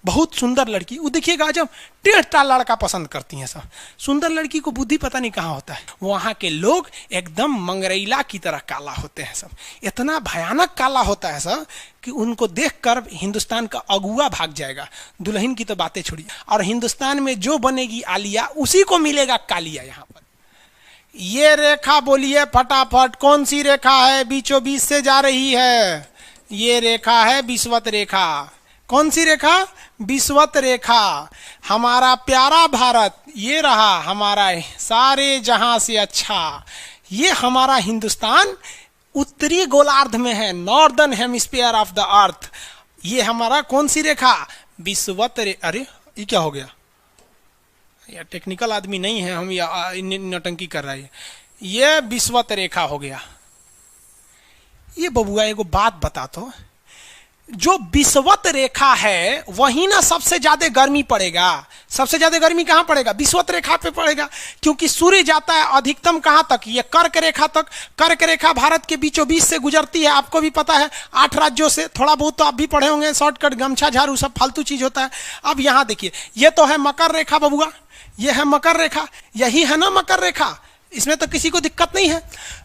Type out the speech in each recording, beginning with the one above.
बहुत सुंदर लड़की, वो देखिएगा जब टेढ़ टाल लड़का पसंद करती हैं सब। सुंदर लड़की को बुद्धि पता नहीं कहाँ होता है। वहाँ के लोग एकदम मंगरैला की तरह काला होते हैं सब, इतना भयानक काला होता है सब कि उनको देखकर हिंदुस्तान का अगुआ भाग जाएगा। दुल्हन की तो बातें छोड़िए, और हिंदुस्तान में जो बनेगी आलिया उसी को मिलेगा कालिया। यहाँ पर ये रेखा बोलिए फटाफट, कौन सी रेखा है बीचों बीच से जा रही है? ये रेखा है विषुवत रेखा। कौन सी रेखा? विषुवत रेखा। हमारा प्यारा भारत ये रहा, हमारा सारे जहां से अच्छा, ये हमारा हिंदुस्तान उत्तरी गोलार्ध में है, northern hemisphere of the earth. ये हमारा कौन सी रेखा? विषुवत रेखा। अरे ये क्या हो गया यार, टेक्निकल आदमी नहीं है हम, या नौटंकी कर रहा है। ये विषुवत रेखा हो गया। ये बबुआ एगो बात बता, तो जो विषुवत रेखा है वही ना सबसे ज्यादा गर्मी पड़ेगा। सबसे ज्यादा गर्मी कहां पड़ेगा? विषुवत रेखा पे पड़ेगा, क्योंकि सूर्य जाता है अधिकतम कहां तक? ये कर्क रेखा तक। कर्क रेखा भारत के बीचों बीच से गुजरती है, आपको भी पता है, 8 राज्यों से। थोड़ा बहुत तो आप भी पढ़े होंगे, शॉर्टकट, गमछा झाड़ू सब फालतू चीज होता है। अब यहां देखिए, ये तो है मकर रेखा बबुआ, ये है मकर रेखा, यही है ना मकर रेखा, इसमें तो किसी को दिक्कत नहीं है।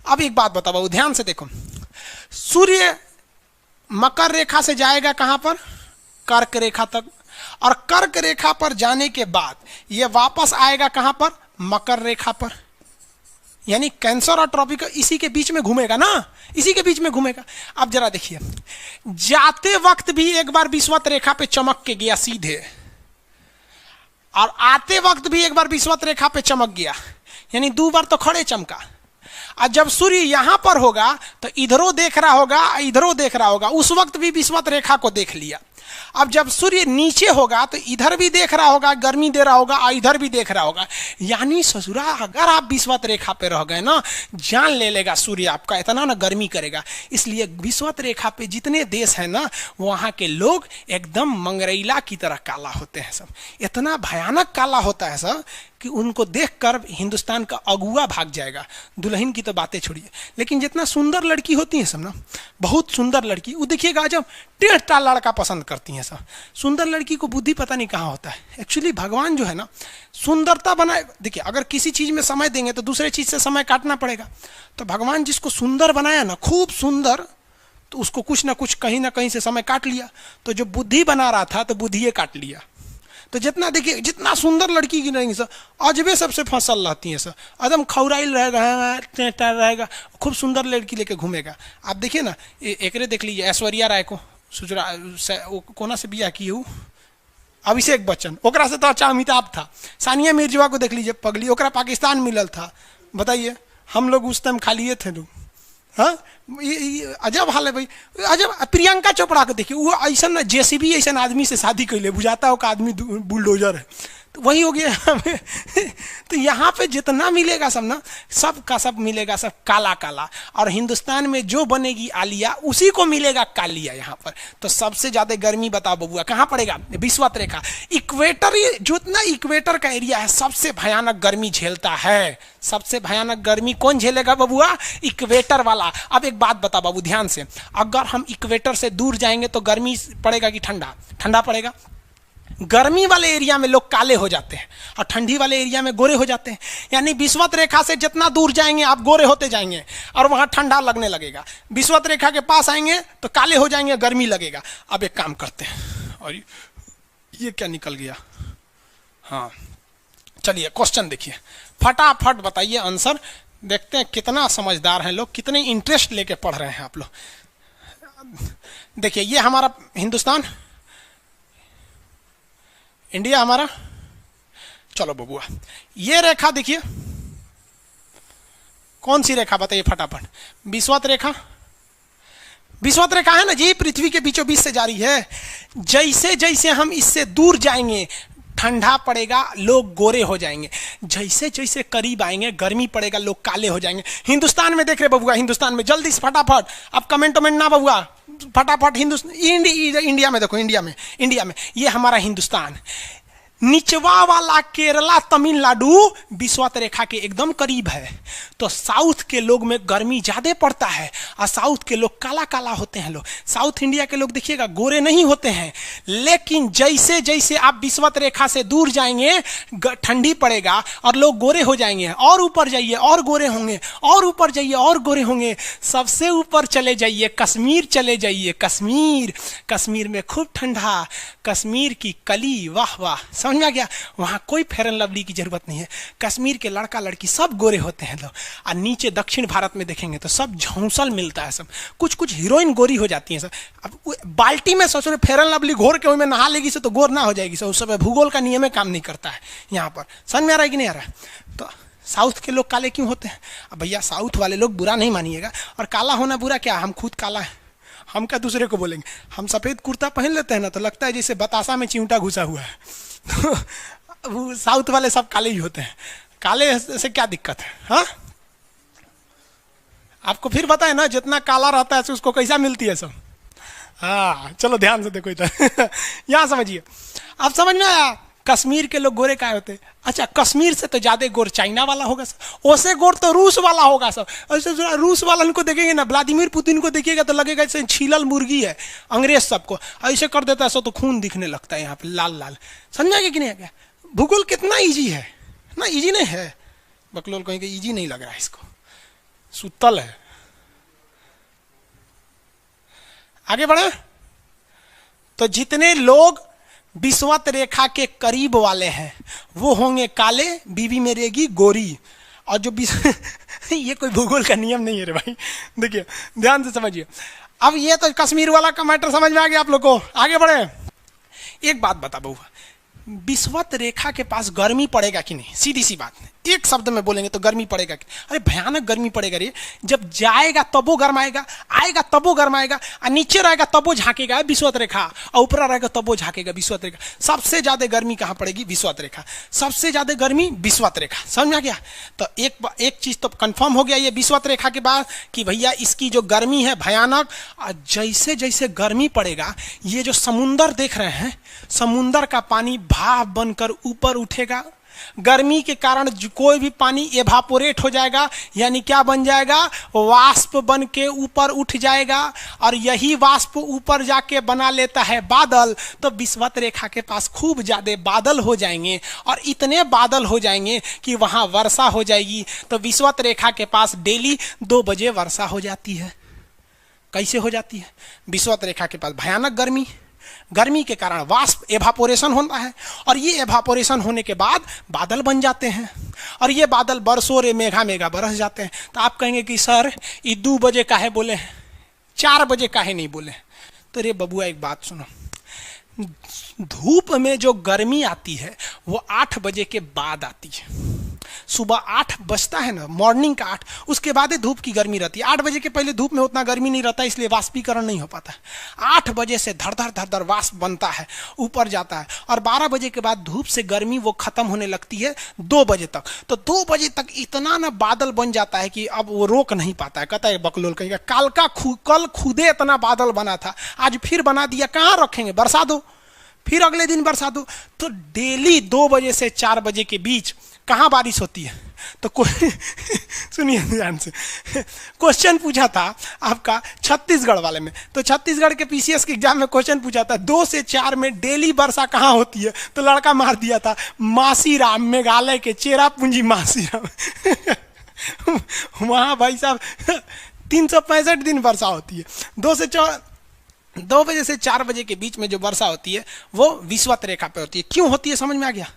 अब एक बात बताओ बाबू, ध्यान से देखो, सूर्य मकर रेखा से जाएगा कहां पर? कर्क रेखा तक, और कर्क रेखा पर जाने के बाद यह वापस आएगा कहां पर? मकर रेखा पर। यानी कैंसर और ट्रॉपिकल इसी के बीच में घूमेगा ना, इसी के बीच में घूमेगा। अब जरा देखिए, जाते वक्त भी एक बार विषुवत रेखा पे चमक के गया सीधे, और आते वक्त भी एक बार विषुवत रेखा पे चमक गया, यानी 2 बार तो खड़े चमका। और जब सूर्य यहां पर होगा तो इधरों देख रहा होगा, इधरों देख रहा होगा, उस वक्त भी विषुवत रेखा को देख लिया। अब जब सूर्य नीचे होगा तो इधर भी देख रहा होगा, गर्मी दे रहा होगा, और इधर भी देख रहा होगा। यानी ससुरा अगर आप विषुवत रेखा पे रह गए ना, जान ले लेगा सूर्य आपका, इतना ना गर्मी करेगा। इसलिए विषुवत रेखा पे जितने देश हैं ना, वहाँ के लोग एकदम मंगरैला की तरह काला होते हैं सब, इतना भयानक काला होता है सब कि उनको देखकर हिंदुस्तान का अगुआ भाग जाएगा। दुल्हन की तो बातें छोड़िए, लेकिन जितना सुंदर लड़की होती है सब ना, बहुत सुंदर लड़की, वो देखिएगा जब टेढ़ टाल लड़का पसंद करती हैं सब। सुंदर लड़की को बुद्धि पता नहीं कहाँ होता है। एक्चुअली भगवान जो है ना, सुंदरता बनाए, देखिए अगर किसी चीज में समय देंगे तो दूसरे चीज से समय काटना पड़ेगा। तो भगवान जिसको सुंदर बनाया ना, खूब सुंदर, तो उसको कुछ ना कुछ कहीं ना कहीं से समय काट लिया। तो जो बुद्धि बना रहा था तो बुद्धि काट लिया। तो जितना देखिए, जितना सुंदर लड़की की रहेंगी सर, अजबे सबसे फसल रहती हैं सर, एकदम खौराइल रहेगा, खूब सुंदर लड़की लेके घूमेगा। आप देखिए ना, एकरे देख लीजिए, ऐश्वर्या राय को कोना से बिया की हूँ, अभिषेक बच्चन, ओकरा से तो अच्छा अमिताभ था। सानिया मिर्जा को देख लीजिए, पगली, ओकरा पाकिस्तान मिलल था। बताइए, हम लोग उस टाइम खालिए थे लोग। हाँ, अजब हाल है भाई, अजब। प्रियंका चोपड़ा को देखिए, वो ऐसा ना जेसीबी ऐसा आदमी से शादी कैले, बुझाता हो का आदमी बुलडोजर है, तो वही हो गया। तो यहाँ पे जितना मिलेगा सब ना, सब का सब मिलेगा सब काला काला, और हिंदुस्तान में जो बनेगी आलिया उसी को मिलेगा कालिया यहाँ पर। तो सबसे ज्यादा गर्मी बताओ बबुआ कहाँ पड़ेगा? विषुवत रेखा, इक्वेटर, जितना इक्वेटर का एरिया है सबसे भयानक गर्मी झेलता है। सबसे भयानक गर्मी कौन झेलेगा बबुआ? इक्वेटर वाला। अब एक बात बता बाबू ध्यान से, अगर हम इक्वेटर से दूर जाएंगे तो गर्मी पड़ेगा कि ठंडा? ठंडा पड़ेगा। गर्मी वाले एरिया में लोग काले हो जाते हैं और ठंडी वाले एरिया में गोरे हो जाते हैं। यानी विषुवत रेखा से जितना दूर जाएंगे आप गोरे होते जाएंगे और वहां ठंडा लगने लगेगा। विषुवत रेखा के पास आएंगे तो काले हो जाएंगे, गर्मी लगेगा। अब एक काम करते हैं, और ये क्या निकल गया? हाँ चलिए, क्वेश्चन देखिए, फटाफट बताइए आंसर। देखते हैं कितना समझदार हैं लोग, कितने इंटरेस्ट लेके पढ़ रहे हैं आप लोग। देखिए, ये हमारा हिंदुस्तान, इंडिया हमारा। चलो बबुआ, ये रेखा देखिए, कौन सी रेखा बताइए फटाफट? विषुवत रेखा। विषुवत रेखा है ना जी, पृथ्वी के बीचों बीच से जा रही है। जैसे जैसे हम इससे दूर जाएंगे ठंडा पड़ेगा, लोग गोरे हो जाएंगे। जैसे जैसे करीब आएंगे गर्मी पड़ेगा, लोग काले हो जाएंगे। हिंदुस्तान में देख रहे बबुआ, हिंदुस्तान में जल्दी से फटाफट, अब कमेंट ना बबुआ, फटाफट हिंदुस्तान, इंडिया में देखो, इंडिया में ये हमारा हिंदुस्तान। निचवा वाला केरला तमिलनाडु विषुवत रेखा के एकदम करीब है। तो साउथ के लोग में गर्मी ज्यादा पड़ता है और साउथ के लोग काला काला होते हैं। लोग साउथ इंडिया के लोग देखिएगा गोरे नहीं होते हैं, लेकिन जैसे जैसे आप विषुवत रेखा से दूर जाएंगे ठंडी पड़ेगा और लोग गोरे हो जाएंगे। और ऊपर जाइए और गोरे होंगे, और ऊपर जाइए और गोरे होंगे। सबसे ऊपर चले जाइए, कश्मीर चले जाइए। कश्मीर में खूब ठंडा, कश्मीर की कली, वाह वाह, समझ में आ गया। वहां कोई फेयर एंड लवली की जरूरत नहीं है। कश्मीर के लड़का लड़की सब गोरे होते हैं लोग। और नीचे दक्षिण भारत में देखेंगे तो सब झौंसल मिलता है, सब कुछ कुछ हीरोइन गोरी हो जाती हैं सब। अब बाल्टी में सोच रहे फेयर एंड लवली घोर के उसमें नहा लेगी से तो गोर ना हो जाएगी। उस समय भूगोल का नियम काम नहीं करता है यहाँ पर। समझ में आ रहा है कि नहीं आ रहा है? तो साउथ के लोग काले क्यों होते हैं? अब भैया साउथ वाले लोग बुरा नहीं मानिएगा, और काला होना बुरा क्या, हम खुद काला है, हम क्या दूसरे को बोलेंगे। हम सफेद कुर्ता पहन लेते हैं ना तो लगता है जैसे बतासा में चिमटा घुसा हुआ है। तो साउथ वाले सब काले ही होते हैं। काले से क्या दिक्कत है? हाँ, आपको फिर बताए ना, जितना काला रहता है उसको कैसा मिलती है सब। हाँ चलो ध्यान से देखो इधर। यहाँ समझिए, आप समझ में आया कश्मीर के लोग गोरे काय होते हैं? अच्छा, कश्मीर से तो ज्यादा गोर चाइना वाला होगा सर, ओसे गोर तो रूस वाला होगा सर। ऐसे रूस वाला को देखेंगे ना, व्लादिमीर पुतिन को देखिएगा तो लगेगा जैसे छीलल मुर्गी है। अंग्रेज सबको ऐसे कर देता है सो तो खून दिखने लगता है यहाँ पे लाल लाल। समझाएगा कि नहीं? क्या भूगोल कितना इजी है ना? इजी नहीं है, बकलोल कहेंगे इजी नहीं लग रहा है इसको, सुतल है। आगे बढ़े तो जितने लोग विषुवत रेखा के करीब वाले हैं वो होंगे काले, बीवी में रहेगी गोरी। और जो ये कोई भूगोल का नियम नहीं है रे भाई, देखिए ध्यान से समझिए। अब ये तो कश्मीर वाला का मैटर समझ में आ गया आप लोग को। आगे बढ़े, एक बात बता बउआ, विषुवत रेखा के पास गर्मी पड़ेगा कि नहीं? सीधी सी बात, एक शब्द में बोलेंगे तो गर्मी पड़ेगा कि? अरे भयानक गर्मी पड़ेगा रे। जब जाएगा तब वो गर्माएगा, आएगा तब वो गर्माएगा, और नीचे रहेगा तब वो झांकेगा विषुवत रेखा, और ऊपर रहेगा तब वो झांकेगा विषुवत रेखा। सबसे ज्यादा गर्मी कहाँ पड़ेगी? विषुवत रेखा। सबसे ज्यादा गर्मी विषुवत रेखा। समझ में आ गया? तो एक चीज तो कंफर्म हो गया ये विषुवत रेखा के बाद कि भैया इसकी जो गर्मी है भयानक। और जैसे जैसे गर्मी पड़ेगा, ये जो समुंदर देख रहे हैं, समुंदर का पानी भाप बनकर ऊपर उठेगा। गर्मी के कारण कोई भी पानी एवापोरेट हो जाएगा, यानी क्या बन जाएगा? वाष्प बन के ऊपर उठ जाएगा। और यही वाष्प ऊपर जाके बना लेता है बादल। तो विषुवत रेखा के पास खूब ज्यादा बादल हो जाएंगे, और इतने बादल हो जाएंगे कि वहां वर्षा हो जाएगी। तो विषुवत रेखा के पास डेली 2 बजे वर्षा हो जाती है। कैसे हो जाती है? विषुवत रेखा के पास भयानक गर्मी, गर्मी के कारण वाष्प एवापोरेशन होता है, और ये एवापोरेशन होने के बाद बादल बन जाते हैं, और ये बादल बरसों रे मेघा मेघा बरस जाते हैं। तो आप कहेंगे कि सर ये 2 बजे काहे बोले हैं, 4 बजे काहे नहीं बोले? तो रे बबुआ एक बात सुनो, धूप में जो गर्मी आती है वो 8 बजे के बाद आती है। सुबह 8 बजता है ना, मॉर्निंग का 8, उसके बाद ही धूप की गर्मी रहती है। 8 बजे के पहले धूप में उतना गर्मी नहीं रहता, इसलिए वाष्पीकरण नहीं हो पाता है। 8 बजे से धड़ वाष्प बनता है, ऊपर जाता है, और 12 बजे के बाद धूप से गर्मी वो खत्म होने लगती है 2 बजे तक। तो 2 बजे तक इतना ना बादल बन जाता है कि अब वो रोक नहीं पाता है। कहता है बकलोल कहेगा कल खुदे इतना बादल बना था, आज फिर बना दिया, कहाँ रखेंगे? बरसा दो, फिर अगले दिन बरसा दो। तो डेली 2 बजे से 4 बजे के बीच कहाँ बारिश होती है? तो कोई सुनिए ध्यान से, क्वेश्चन पूछा था आपका छत्तीसगढ़ वाले में। तो छत्तीसगढ़ के पीसीएस के एग्जाम में क्वेश्चन पूछा था 2 से 4 में डेली वर्षा कहाँ होती है? तो लड़का मार दिया था मासीराम, मेघालय के चेरापूंजी मासीराम। वहां भाई साहब 365 दिन वर्षा होती है। 2 बजे से 4 बजे के बीच में जो वर्षा होती है वो विषुवत रेखा पे होती है। क्यों होती है समझ में आ गया?